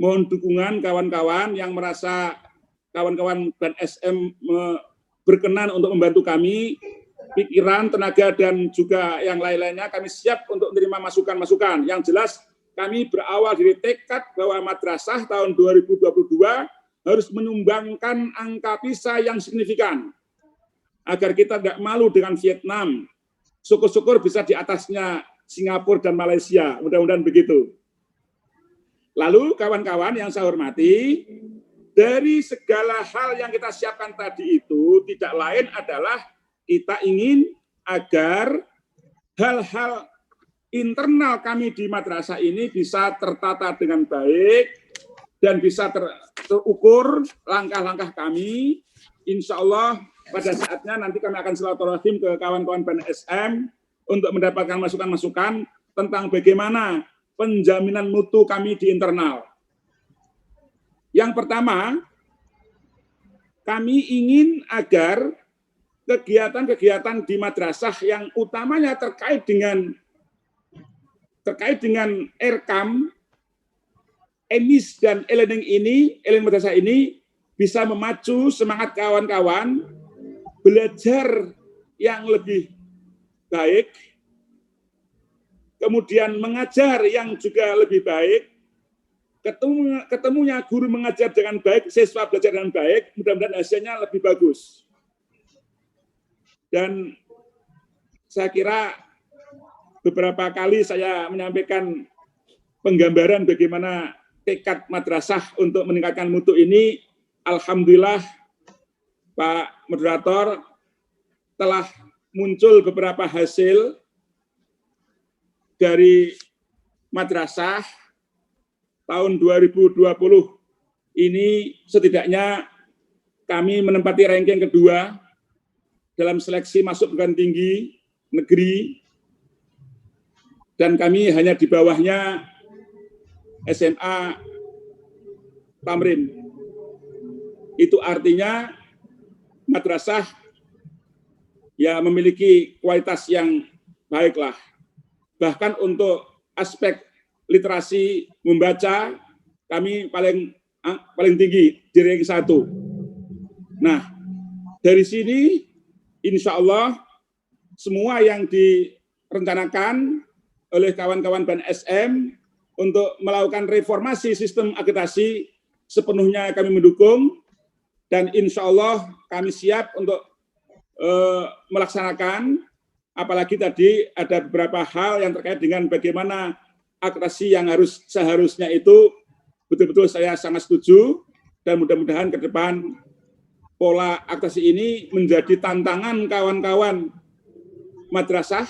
Speaker 4: Mohon dukungan kawan-kawan yang merasa kawan-kawan dan SM berkenan untuk membantu kami, pikiran, tenaga, dan juga yang lain-lainnya, kami siap untuk menerima masukan-masukan. Yang jelas, kami berawal dari tekad bahwa madrasah tahun 2022 harus menyumbangkan angka PISA yang signifikan, agar kita tidak malu dengan Vietnam. Syukur-syukur bisa di atasnya Singapura dan Malaysia, mudah-mudahan begitu. Lalu kawan-kawan yang saya hormati, dari segala hal yang kita siapkan tadi itu tidak lain adalah kita ingin agar hal-hal internal kami di madrasah ini bisa tertata dengan baik dan bisa terukur langkah-langkah kami. Insya Allah pada saatnya nanti kami akan silaturahim ke kawan-kawan BNSM untuk mendapatkan masukan-masukan tentang bagaimana penjaminan mutu kami di internal. Yang pertama, kami ingin agar kegiatan-kegiatan di madrasah yang utamanya terkait dengan Erkam, EMIS dan e-learning madrasah ini bisa memacu semangat kawan-kawan belajar yang lebih baik, kemudian mengajar yang juga lebih baik, ketemunya guru mengajar dengan baik, siswa belajar dengan baik, mudah-mudahan hasilnya lebih bagus. Dan saya kira beberapa kali saya menyampaikan penggambaran bagaimana tekad madrasah untuk meningkatkan mutu ini. Alhamdulillah Pak Moderator telah muncul beberapa hasil dari madrasah tahun 2020 ini. Setidaknya kami menempati ranking kedua dalam seleksi masuk perguruan tinggi negeri, dan kami hanya di bawahnya SMA Tamrin. Itu artinya madrasah ya memiliki kualitas yang baiklah. Bahkan untuk aspek literasi membaca kami paling tinggi di ranking 1. Nah, dari sini insya Allah semua yang direncanakan oleh kawan-kawan BNSM untuk melakukan reformasi sistem akreditasi sepenuhnya kami mendukung, dan insya Allah kami siap untuk melaksanakan. Apalagi tadi ada beberapa hal yang terkait dengan bagaimana akreditasi yang seharusnya itu betul-betul saya sangat setuju, dan mudah-mudahan ke depan pola akreditasi ini menjadi tantangan kawan-kawan madrasah,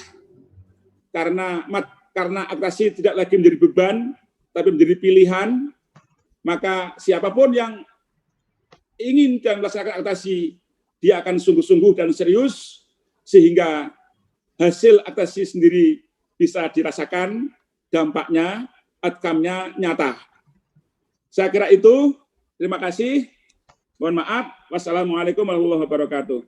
Speaker 4: karena akreditasi tidak lagi menjadi beban, tapi menjadi pilihan. Maka siapapun yang ingin dan melaksanakan akreditasi, dia akan sungguh-sungguh dan serius, sehingga hasil akreditasi sendiri bisa dirasakan, dampaknya, outcome-nya nyata. Saya kira itu. Terima kasih. Mohon maaf. Wassalamualaikum warahmatullahi wabarakatuh.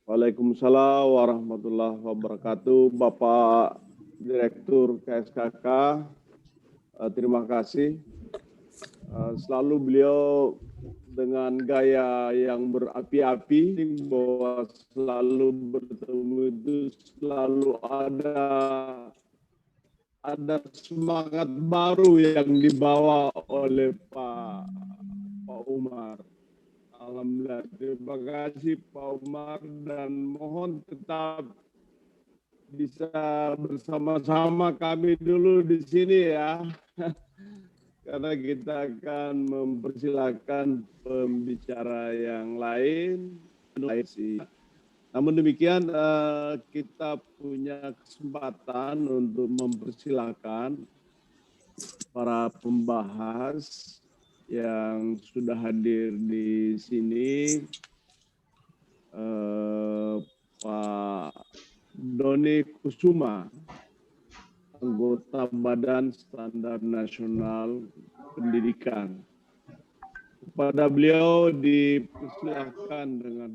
Speaker 2: Waalaikumsalam warahmatullahi wabarakatuh. Bapak Direktur KSKK, terima kasih. Selalu beliau dengan gaya yang berapi-api, bahwa selalu bertemu itu selalu ada semangat baru yang dibawa oleh Pak Umar. Alhamdulillah, terima kasih Pak Umar, dan mohon tetap bisa bersama-sama kami dulu di sini ya. Karena kita akan mempersilahkan pembicara yang lain. Namun demikian kita punya kesempatan untuk mempersilahkan para pembahas yang sudah hadir di sini, Pak Doni Kusuma, anggota Badan Standar Nasional Pendidikan. Kepada beliau dipersilahkan dengan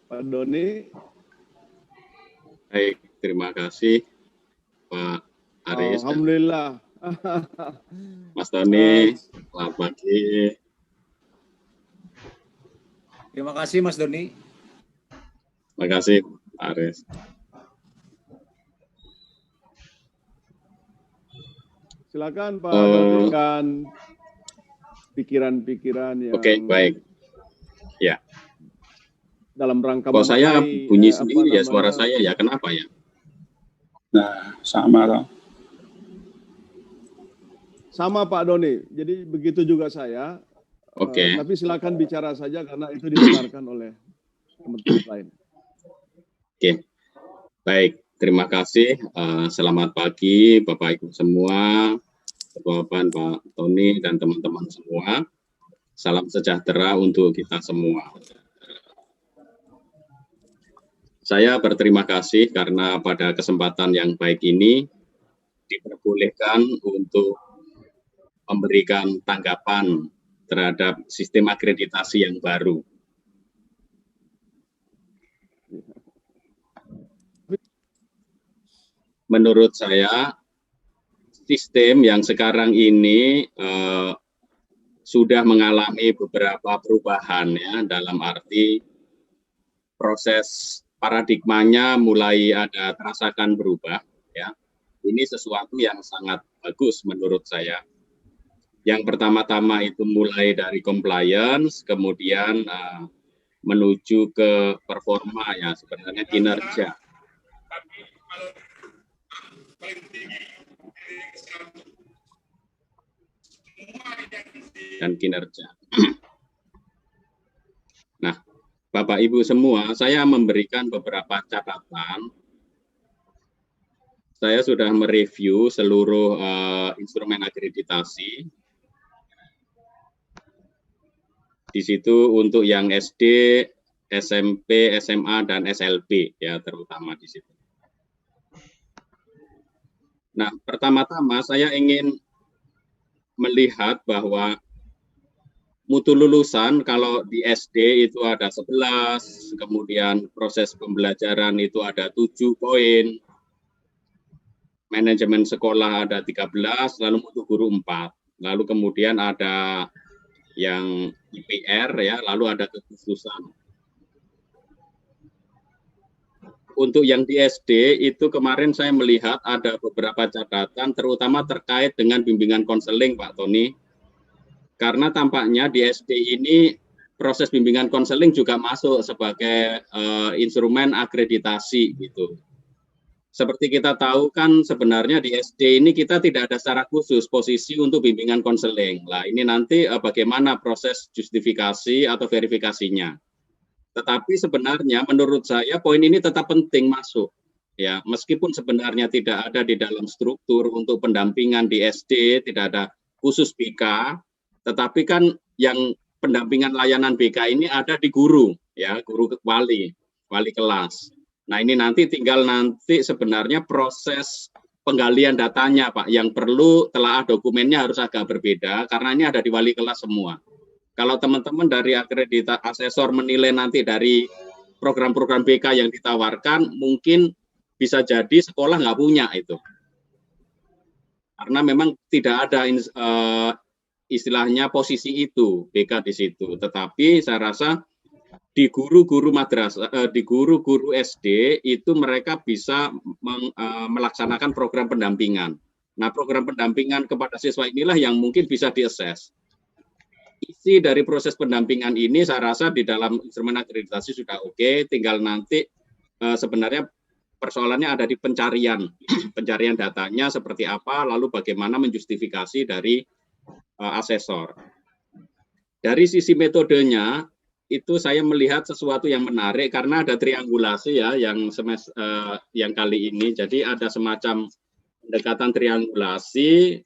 Speaker 2: Pak Doni.
Speaker 5: Baik, terima kasih Pak Aris.
Speaker 2: Alhamdulillah.
Speaker 5: Mas Doni, selamat pagi.
Speaker 1: Terima kasih Mas Doni.
Speaker 5: Terima kasih Pak Aris.
Speaker 2: Silakan Pak Doni kan pikiran-pikiran yang
Speaker 5: Oke, baik. Ya.
Speaker 2: Dalam rangka
Speaker 5: Kok saya bunyi sendiri ya suara saya ya, kenapa ya?
Speaker 4: Nah, sama.
Speaker 2: Sama Pak Doni, jadi begitu juga saya.
Speaker 5: Oke.
Speaker 2: Tapi silakan bicara saja karena itu didengarkan oleh teman-teman lain.
Speaker 5: Oke, baik. Terima kasih. Selamat pagi Bapak Ibu semua, Bapak Tony dan teman-teman semua. Salam sejahtera untuk kita semua. Saya berterima kasih karena pada kesempatan yang baik ini diperbolehkan untuk memberikan tanggapan terhadap sistem akreditasi yang baru. Menurut saya, sistem yang sekarang ini sudah mengalami beberapa perubahan ya, dalam arti proses paradigmanya mulai ada terasakan berubah ya. Ini sesuatu yang sangat bagus menurut saya. Yang pertama-tama itu mulai dari compliance, kemudian menuju ke performa ya, sebenarnya kinerja. Dan kinerja. Nah, Bapak Ibu semua, saya memberikan beberapa catatan. Saya sudah mereview seluruh instrumen akreditasi. Di situ untuk yang SD, SMP, SMA, dan SLB ya, terutama di situ. Nah, pertama-tama saya ingin melihat bahwa mutu lulusan kalau di SD itu ada 11, kemudian proses pembelajaran itu ada 7 poin, manajemen sekolah ada 13, lalu mutu guru 4, lalu kemudian ada yang IPR ya, lalu ada kekhususan. Untuk yang di SD itu kemarin saya melihat ada beberapa catatan terutama terkait dengan bimbingan konseling Pak Tony. Karena tampaknya di SD ini proses bimbingan konseling juga masuk sebagai instrumen akreditasi gitu. Seperti kita tahu kan sebenarnya di SD ini kita tidak ada secara khusus posisi untuk bimbingan konseling. Lah ini nanti bagaimana proses justifikasi atau verifikasinya. Tetapi sebenarnya menurut saya poin ini tetap penting masuk. Ya, meskipun sebenarnya tidak ada di dalam struktur untuk pendampingan di SD, tidak ada khusus BK, tetapi kan yang pendampingan layanan BK ini ada di guru, ya, guru wali kelas. Nah ini nanti tinggal sebenarnya proses penggalian datanya Pak, yang perlu telaah dokumennya harus agak berbeda karena ini ada di wali kelas semua. Kalau teman-teman dari akreditasi asesor menilai nanti dari program-program BK yang ditawarkan, mungkin bisa jadi sekolah nggak punya itu. Karena memang tidak ada istilahnya posisi itu, BK di situ. Tetapi saya rasa di guru-guru madrasah, di guru-guru SD itu mereka bisa melaksanakan program pendampingan. Nah, program pendampingan kepada siswa inilah yang mungkin bisa diakses. Isi dari proses pendampingan ini saya rasa di dalam instrumen akreditasi sudah oke, tinggal nanti sebenarnya persoalannya ada di pencarian datanya seperti apa, lalu bagaimana menjustifikasi dari asesor. Dari sisi metodenya, itu saya melihat sesuatu yang menarik karena ada triangulasi ya yang kali ini. Jadi ada semacam pendekatan triangulasi.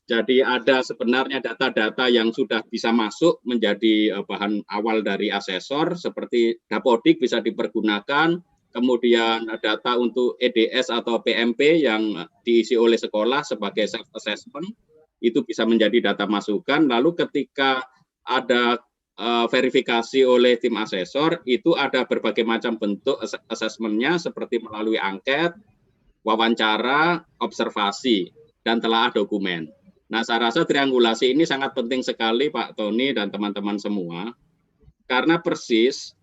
Speaker 5: Jadi ada sebenarnya data-data yang sudah bisa masuk menjadi bahan awal dari asesor seperti Dapodik bisa dipergunakan, kemudian data untuk EDS atau PMP yang diisi oleh sekolah sebagai self-assessment, itu bisa menjadi data masukan. Lalu ketika ada verifikasi oleh tim asesor, itu ada berbagai macam bentuk assessment-nya seperti melalui angket, wawancara, observasi, dan telaah dokumen. Nah, saya rasa triangulasi ini sangat penting sekali Pak Tony dan teman-teman semua, karena persis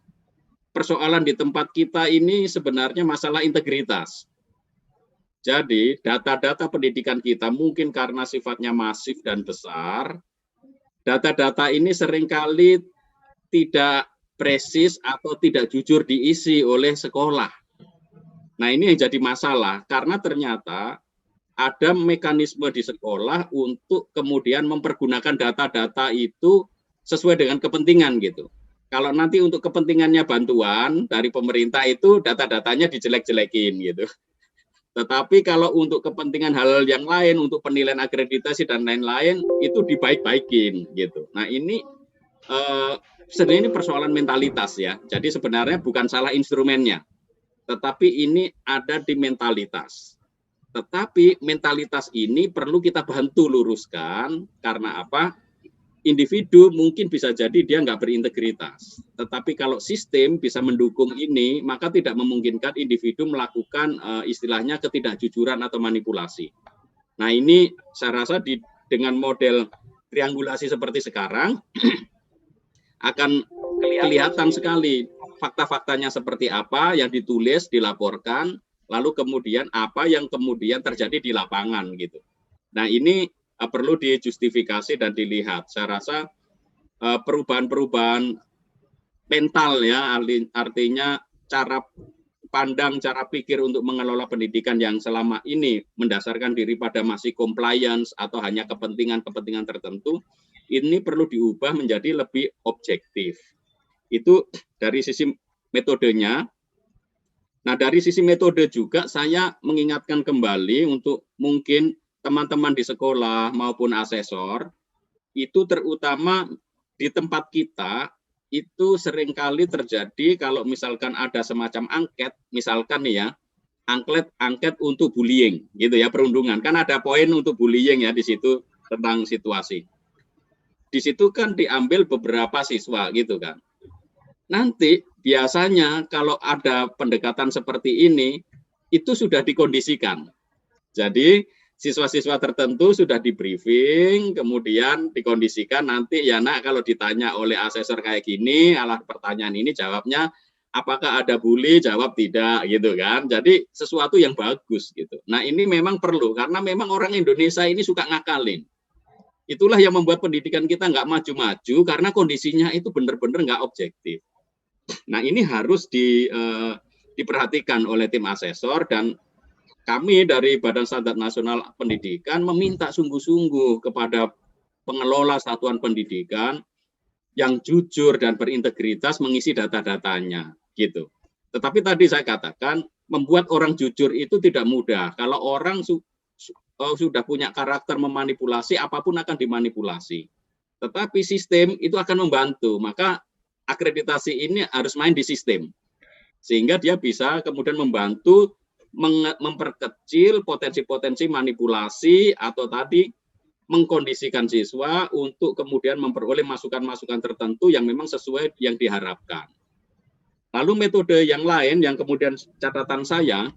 Speaker 5: persoalan di tempat kita ini sebenarnya masalah integritas. Jadi, data-data pendidikan kita mungkin karena sifatnya masif dan besar, data-data ini seringkali tidak presis atau tidak jujur diisi oleh sekolah. Nah, ini yang jadi masalah, karena ternyata ada mekanisme di sekolah untuk kemudian mempergunakan data-data itu sesuai dengan kepentingan gitu. Kalau nanti untuk kepentingannya bantuan dari pemerintah itu data-datanya dijelek-jelekin gitu. Tetapi kalau untuk kepentingan hal yang lain, untuk penilaian akreditasi dan lain-lain, itu dibaik-baikin gitu. Nah ini sebenarnya ini persoalan mentalitas ya. Jadi sebenarnya bukan salah instrumennya, tetapi ini ada di mentalitas. Tetapi mentalitas ini perlu kita bantu luruskan, karena apa? Individu mungkin bisa jadi dia nggak berintegritas. Tetapi kalau sistem bisa mendukung ini, maka tidak memungkinkan individu melakukan istilahnya ketidakjujuran atau manipulasi. Nah ini saya rasa dengan model triangulasi seperti sekarang, akan kelihatan sekali fakta-faktanya seperti apa yang ditulis, dilaporkan, lalu kemudian apa yang kemudian terjadi di lapangan gitu. Nah ini perlu dijustifikasi dan dilihat. Saya rasa perubahan-perubahan mental ya, artinya cara pandang, cara pikir untuk mengelola pendidikan yang selama ini mendasarkan diri pada masih compliance atau hanya kepentingan-kepentingan tertentu, ini perlu diubah menjadi lebih objektif. Itu dari sisi metodenya. Nah, dari sisi metode juga saya mengingatkan kembali untuk mungkin teman-teman di sekolah maupun asesor, itu terutama di tempat kita, itu seringkali terjadi kalau misalkan ada semacam angket, misalkan nih ya, angket untuk bullying, gitu ya, perundungan. Kan ada poin untuk bullying ya di situ tentang situasi. Di situ kan diambil beberapa siswa gitu kan. Nanti biasanya kalau ada pendekatan seperti ini, itu sudah dikondisikan. Jadi siswa-siswa tertentu sudah di briefing, kemudian dikondisikan nanti ya nak kalau ditanya oleh asesor kayak gini, alah pertanyaan ini jawabnya apakah ada bully, jawab tidak gitu kan. Jadi sesuatu yang bagus gitu. Nah ini memang perlu, karena memang orang Indonesia ini suka ngakalin. Itulah yang membuat pendidikan kita nggak maju-maju, karena kondisinya itu benar-benar nggak objektif. Nah ini harus diperhatikan oleh tim asesor, dan kami dari Badan Standar Nasional Pendidikan meminta sungguh-sungguh kepada pengelola satuan pendidikan yang jujur dan berintegritas mengisi data-datanya gitu. Tetapi tadi saya katakan membuat orang jujur itu tidak mudah. Kalau orang sudah punya karakter memanipulasi, apapun akan dimanipulasi. Tetapi sistem itu akan membantu, maka akreditasi ini harus main di sistem, sehingga dia bisa kemudian membantu memperkecil potensi-potensi manipulasi atau tadi mengkondisikan siswa untuk kemudian memperoleh masukan-masukan tertentu yang memang sesuai yang diharapkan. Lalu metode yang lain yang kemudian catatan saya,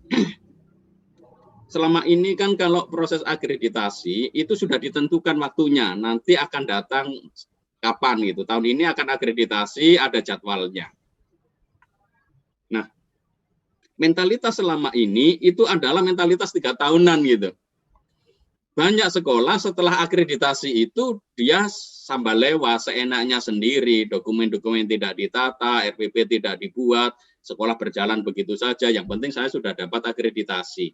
Speaker 5: selama ini kan kalau proses akreditasi itu sudah ditentukan waktunya, nanti akan datang kapan gitu. Tahun ini akan akreditasi, ada jadwalnya. Nah, mentalitas selama ini itu adalah mentalitas 3 tahunan gitu. Banyak sekolah setelah akreditasi itu dia sambalewa seenaknya sendiri, dokumen-dokumen tidak ditata, RPP tidak dibuat, sekolah berjalan begitu saja, yang penting saya sudah dapat akreditasi.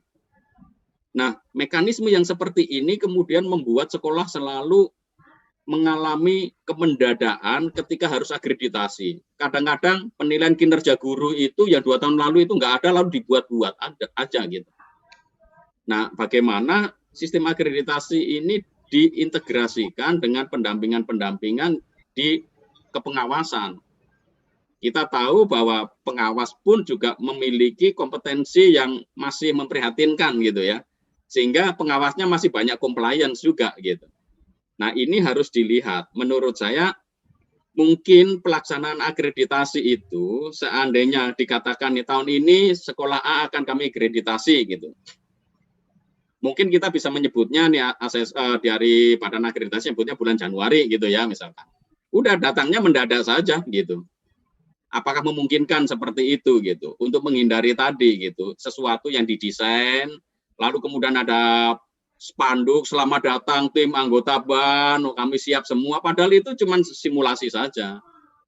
Speaker 5: Nah, mekanisme yang seperti ini kemudian membuat sekolah selalu mengalami kemendadaan ketika harus akreditasi. Kadang-kadang penilaian kinerja guru itu yang 2 tahun lalu itu nggak ada, lalu dibuat-buat ada aja gitu. Nah, bagaimana sistem akreditasi ini diintegrasikan dengan pendampingan-pendampingan di kepengawasan. Kita tahu bahwa pengawas pun juga memiliki kompetensi yang masih memprihatinkan gitu ya. Sehingga pengawasnya masih banyak compliance juga gitu. Nah, ini harus dilihat. Menurut saya, mungkin pelaksanaan akreditasi itu, seandainya dikatakan di tahun ini sekolah A akan kami akreditasi gitu. Mungkin kita bisa menyebutnya nih dari Badan Akreditasi sebutnya bulan Januari gitu ya misalkan. Udah datangnya mendadak saja gitu. Apakah memungkinkan seperti itu gitu untuk menghindari tadi gitu sesuatu yang didesain lalu kemudian ada spanduk selamat datang tim anggota BAN, kami siap semua, padahal itu cuma simulasi saja.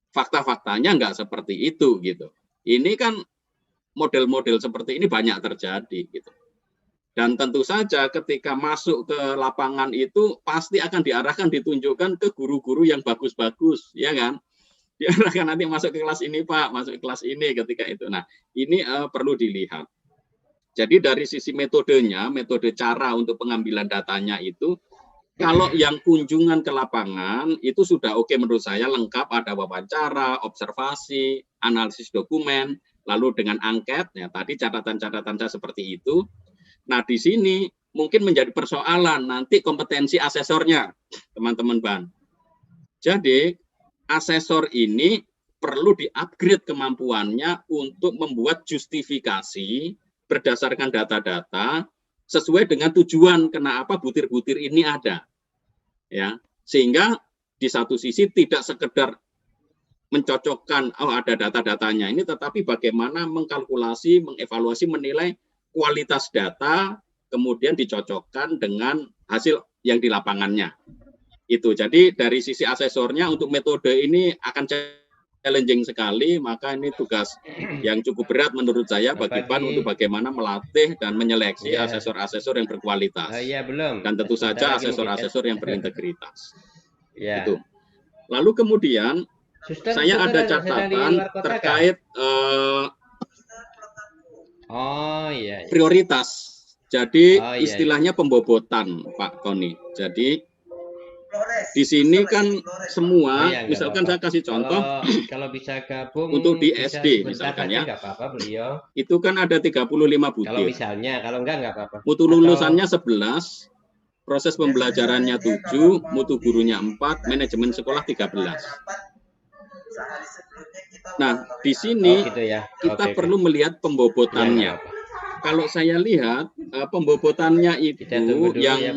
Speaker 5: Fakta-faktanya nggak seperti itu gitu. Ini kan model-model seperti ini banyak terjadi gitu. Dan tentu saja ketika masuk ke lapangan itu pasti akan diarahkan, ditunjukkan ke guru-guru yang bagus-bagus, ya kan? Diarahkan nanti masuk ke kelas ini Pak, masuk ke kelas ini ketika itu. Nah, ini perlu dilihat. Jadi dari sisi metodenya, metode cara untuk pengambilan datanya itu, kalau yang kunjungan ke lapangan itu sudah oke menurut saya, lengkap, ada wawancara, observasi, analisis dokumen, lalu dengan angket, ya tadi catatan-catatan saya seperti itu. Nah di sini mungkin menjadi persoalan nanti kompetensi asesornya, teman-teman BAN. Jadi asesor ini perlu di-upgrade kemampuannya untuk membuat justifikasi berdasarkan data-data sesuai dengan tujuan kenapa butir-butir ini ada, ya sehingga di satu sisi tidak sekedar mencocokkan ada data-datanya ini, tetapi bagaimana mengkalkulasi, mengevaluasi, menilai kualitas data kemudian dicocokkan dengan hasil yang di lapangannya itu. Jadi dari sisi asesornya untuk metode ini akan challenging sekali, maka ini tugas yang cukup berat menurut saya bagi BAN untuk bagaimana melatih dan menyeleksi asesor-asesor yang berkualitas. Dan tentu saja asesor-asesor yang berintegritas. Itu. Lalu kemudian saya ada catatan terkait prioritas. Jadi istilahnya pembobotan Pak Tony. Jadi di sini kan semua, misalkan saya kasih contoh,
Speaker 6: kalau bisa gabung
Speaker 5: untuk di SD misalkan ya, itu kan ada 35 butir.
Speaker 6: Kalau misalnya, kalau enggak apa-apa.
Speaker 5: Mutu lulusannya 11, proses pembelajarannya 7, mutu gurunya 4, manajemen sekolah 13. Nah, di sini kita perlu melihat pembobotannya. Kalau saya lihat pembobotannya itu yang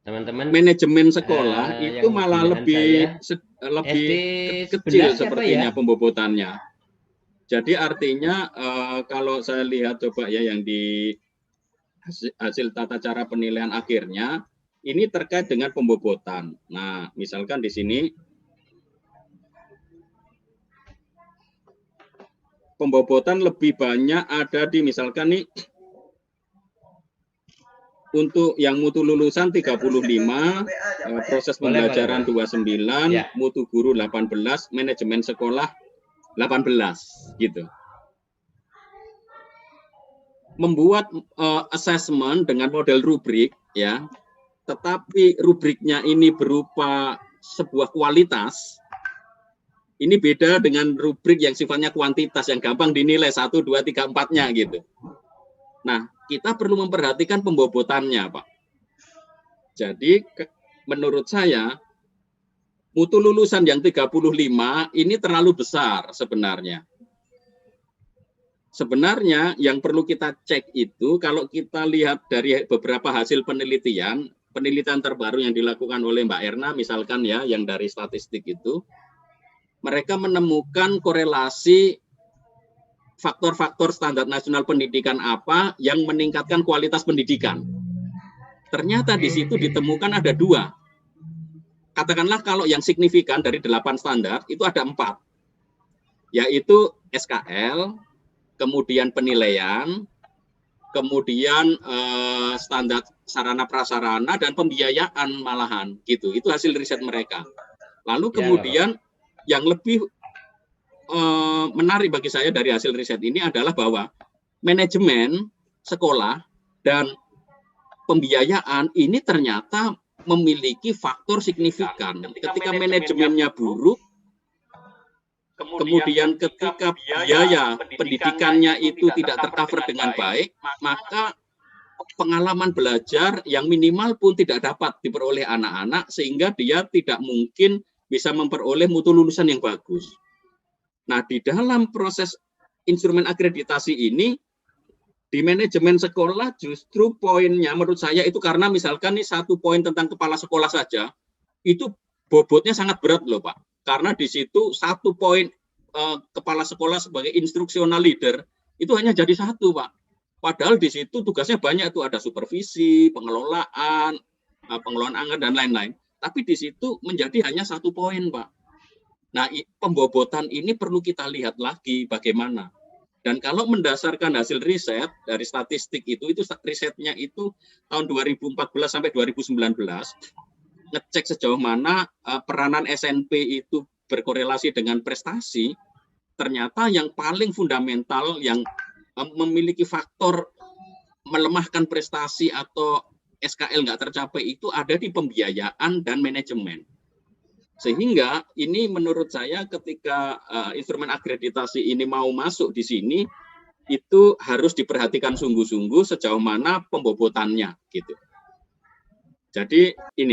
Speaker 5: teman-teman manajemen sekolah itu malah lebih kecil sepertinya pembobotannya. Jadi artinya kalau saya lihat coba ya yang di hasil tata cara penilaian akhirnya ini terkait dengan pembobotan. Nah, misalkan di sini pembobotan lebih banyak ada di misalkan nih untuk yang mutu lulusan 35, proses pembelajaran 29, mutu guru 18, manajemen sekolah 18 gitu. Membuat assessment dengan model rubrik ya, tetapi rubriknya ini berupa sebuah kualitas. Ini beda dengan rubrik yang sifatnya kuantitas yang gampang dinilai 1, 2, 3, 4-nya gitu. Nah, kita perlu memperhatikan pembobotannya, Pak. Jadi, menurut saya, mutu lulusan yang 35 ini terlalu besar sebenarnya. Sebenarnya yang perlu kita cek itu, kalau kita lihat dari beberapa hasil penelitian terbaru yang dilakukan oleh Mbak Erna, misalkan ya, yang dari statistik itu, mereka menemukan korelasi faktor-faktor standar nasional pendidikan apa yang meningkatkan kualitas pendidikan. Ternyata di situ ditemukan ada 2. Katakanlah kalau yang signifikan dari 8 standar itu ada 4. Yaitu SKL, kemudian penilaian, kemudian standar sarana prasarana dan pembiayaan malahan gitu. Itu hasil riset mereka. Lalu kemudian yang lebih menarik bagi saya dari hasil riset ini adalah bahwa manajemen sekolah dan pembiayaan ini ternyata memiliki faktor signifikan. Ketika manajemennya buruk, kemudian ketika biaya pendidikannya itu tidak tercover dengan baik, maka pengalaman belajar yang minimal pun tidak dapat diperoleh anak-anak, sehingga dia tidak mungkin bisa memperoleh mutu lulusan yang bagus. Nah, di dalam proses instrumen akreditasi ini, di manajemen sekolah justru poinnya menurut saya itu karena misalkan nih 1 poin tentang kepala sekolah saja, itu bobotnya sangat berat loh Pak. Karena di situ 1 poin kepala sekolah sebagai instruksional leader, itu hanya jadi 1 Pak. Padahal di situ tugasnya banyak, itu ada supervisi, pengelolaan anggaran dan lain-lain. Tapi di situ menjadi hanya 1 poin Pak. Nah, pembobotan ini perlu kita lihat lagi bagaimana. Dan kalau mendasarkan hasil riset dari statistik itu risetnya itu tahun 2014 sampai 2019, ngecek sejauh mana peranan SNP itu berkorelasi dengan prestasi, ternyata yang paling fundamental yang memiliki faktor melemahkan prestasi atau SKL nggak tercapai itu ada di pembiayaan dan manajemen. Sehingga ini menurut saya ketika instrumen akreditasi ini mau masuk di sini, itu harus diperhatikan sungguh-sungguh sejauh mana pembobotannya gitu. Jadi ini